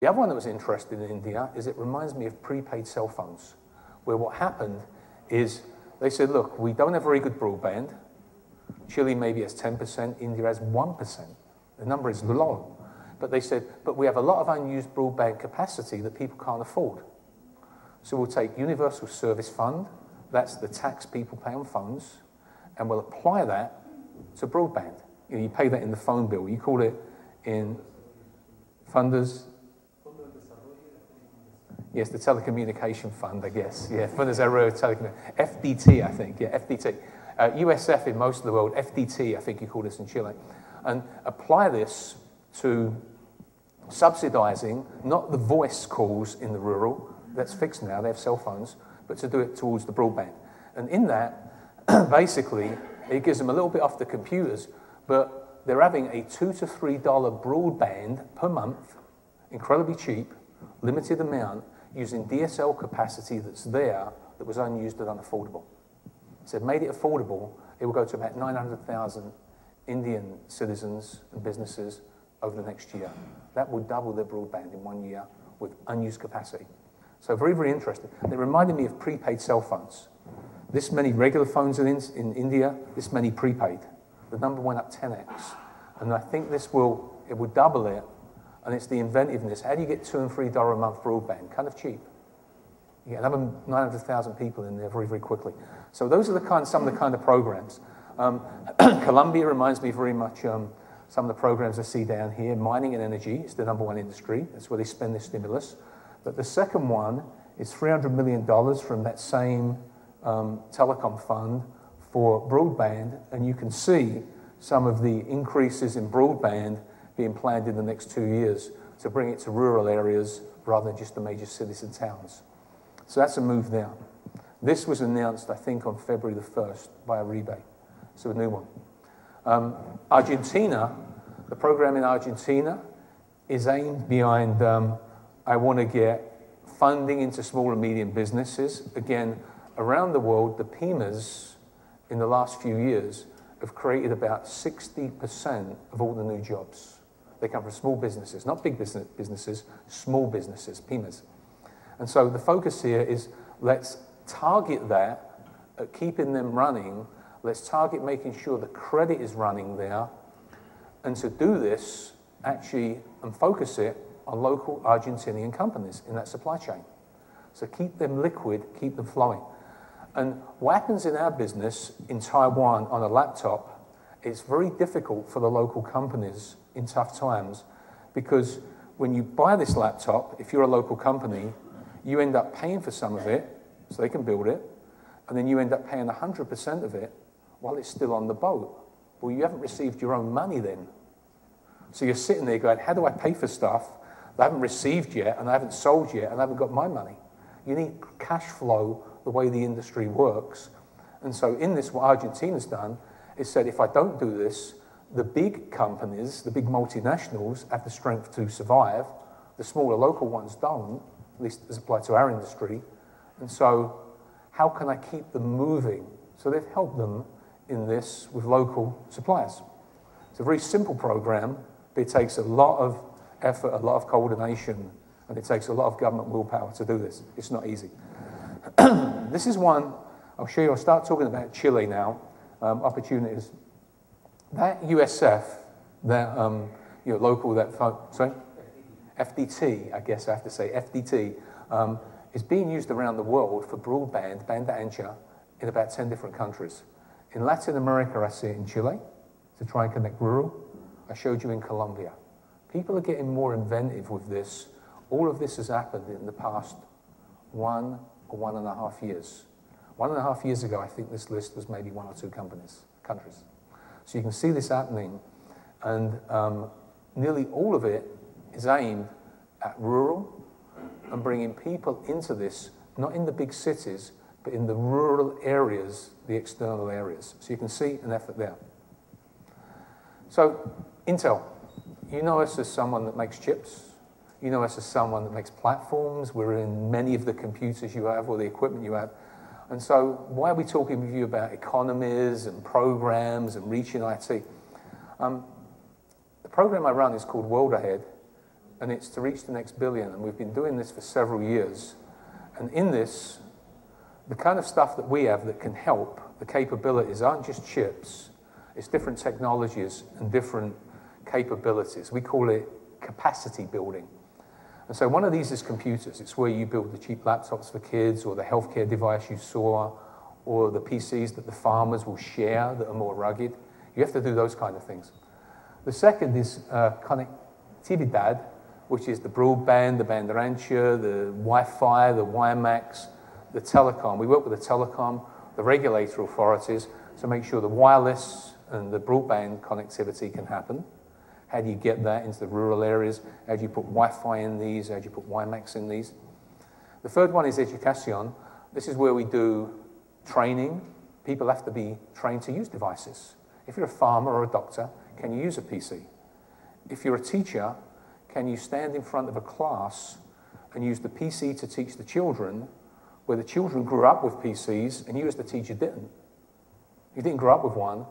The other one that was interesting in India is it reminds me of prepaid cell phones, where what happened is they said, look, we don't have very good broadband. Chile maybe has 10%, India has 1%. The number is low. But they said, but we have a lot of unused broadband capacity that people can't afford. So we'll take Universal Service Fund, that's the tax people pay on phones, and we'll apply that to broadband. You know, you pay that in the phone bill. You call it in funders. Yes, the telecommunication fund, I guess. Yeah, Fundos Telecommunication. FDT, I think. Yeah, FDT. USF in most of the world, FDT, I think you call this in Chile. And apply this to subsidizing, not the voice calls in the rural, that's fixed now, they have cell phones, but to do it towards the broadband. And in that, basically, it gives them a little bit off the computers, but they're having a $2 to $3 broadband per month, incredibly cheap, limited amount, using DSL capacity that's there that was unused and unaffordable. So it made it affordable. It will go to about 900,000 Indian citizens and businesses over the next year. That will double their broadband in 1 year with unused capacity. So very, very interesting. And it reminded me of prepaid cell phones. This many regular phones in India, this many prepaid. The number went up 10x. And I think it will double it. And it's the inventiveness. How do you get $2 and $3 a month broadband? Kind of cheap. You get another 900,000 people in there very, very quickly. So those are some of the kind of programs. Colombia reminds me very much some of the programs I see down here. Mining and energy is the #1 industry. That's where they spend their stimulus. But the second one is $300 million from that same telecom fund for broadband. And you can see some of the increases in broadband being planned in the next 2 years to bring it to rural areas rather than just the major cities and towns. So that's a move there. This was announced, I think, on February the 1st by Aribe. So a new one. Argentina, the program in Argentina is aimed behind, I want to get funding into small and medium businesses. Again, around the world, the PYMEs in the last few years have created about 60% of all the new jobs. They come from small businesses, not big businesses, small businesses, PYMEs. And so the focus here is let's target that, keeping them running. Let's target making sure the credit is running there. And to do this, actually, and focus it on local Argentinian companies in that supply chain. So keep them liquid, keep them flowing. And what happens in our business in Taiwan on a laptop, it's very difficult for the local companies in tough times because when you buy this laptop, if you're a local company, you end up paying for some of it so they can build it, and then you end up paying 100% of it while it's still on the boat. Well, you haven't received your own money then. So you're sitting there going, how do I pay for stuff that I haven't received yet, and I haven't sold yet, and I haven't got my money? You need cash flow the way the industry works. And so in this, what Argentina's done is said, if I don't do this, the big companies, the big multinationals have the strength to survive. The smaller local ones don't, at least as applied to our industry. And so how can I keep them moving? So they've helped them in this with local suppliers. It's a very simple program, but it takes a lot of effort, a lot of coordination, and it takes a lot of government willpower to do this. It's not easy. This is one, I'll show you, I'll start talking about Chile now, opportunities. That USF, that local, sorry? FDT, I guess I have to say, FDT, is being used around the world for broadband, banda ancha, in about 10 different countries. In Latin America, I see it in Chile, to try and connect rural. I showed you in Colombia. People are getting more inventive with this. All of this has happened in the past 1 or 1.5 years. 1.5 years ago, I think this list was maybe 1 or 2 countries. So you can see this happening, and nearly all of it is aimed at rural and bringing people into this, not in the big cities, but in the rural areas, the external areas. So you can see an effort there. So Intel, you know us as someone that makes chips. You know us as someone that makes platforms. We're in many of the computers you have or the equipment you have. And so why are we talking with you about economies and programs and reaching IT? The program I run is called World Ahead. and it's to reach the next billion. And we've been doing this for several years. And in this, the kind of stuff that we have that can help, the capabilities aren't just chips. It's different technologies and different capabilities. We call it capacity building. And so one of these is computers. It's where you build the cheap laptops for kids, or the healthcare device you saw, or the PCs that the farmers will share that are more rugged. You have to do those kind of things. The second is connectividad, which is the broadband, the banda ancha, the Wi-Fi, the WiMAX, the telecom. We work with the telecom, the regulatory authorities, to make sure the wireless and the broadband connectivity can happen. How do you get that into the rural areas? How do you put Wi-Fi in these? How do you put WiMAX in these? The third one is educación. This is where we do training. People have to be trained to use devices. If you're a farmer or a doctor, can you use a PC? If you're a teacher, can you stand in front of a class and use the PC to teach the children, where the children grew up with PCs and you as the teacher didn't? You didn't grow up with one.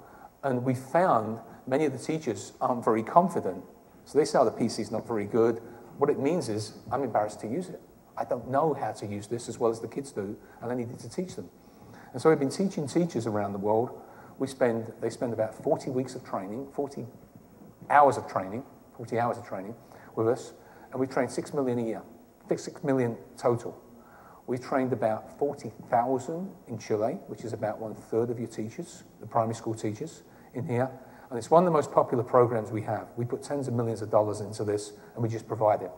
And we found many of the teachers aren't very confident. So they say, oh, the PC's not very good. What it means is, I'm embarrassed to use it. I don't know how to use this as well as the kids do, and I needed to teach them. And so we've been teaching teachers around the world. They spend about 40 weeks of training, 40 hours of training with us, and we train 6 million a year, 6 million total. We trained about 40,000 in Chile, which is about 1/3 of your teachers, the primary school teachers in here. And it's one of the most popular programs we have. We put tens of millions of dollars into this, and we just provide it.